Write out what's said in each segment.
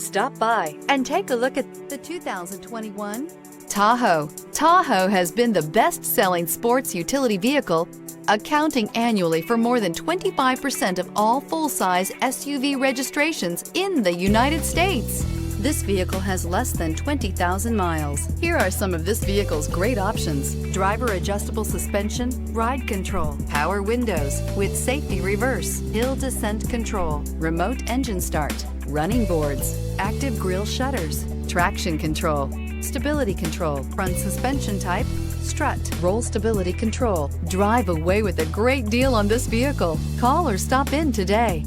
Stop by and take a look at the 2021 Tahoe. Tahoe has been the best-selling sports utility vehicle, accounting annually for more than 25% of all full-size SUV registrations in the United States. This vehicle has less than 20,000 miles. Here are some of this vehicle's great options: driver adjustable suspension, ride control, power windows with safety reverse, hill descent control, remote engine start, running boards, active grille shutters, traction control, stability control, front suspension type, strut, roll stability control. Drive away with a great deal on this vehicle. Call or stop in today.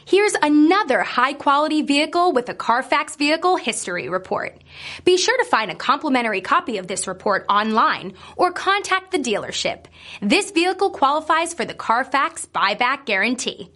Here's another high-quality vehicle with a Carfax Vehicle History Report. Be sure to find a complimentary copy of this report online or contact the dealership. This vehicle qualifies for the Carfax Buyback Guarantee.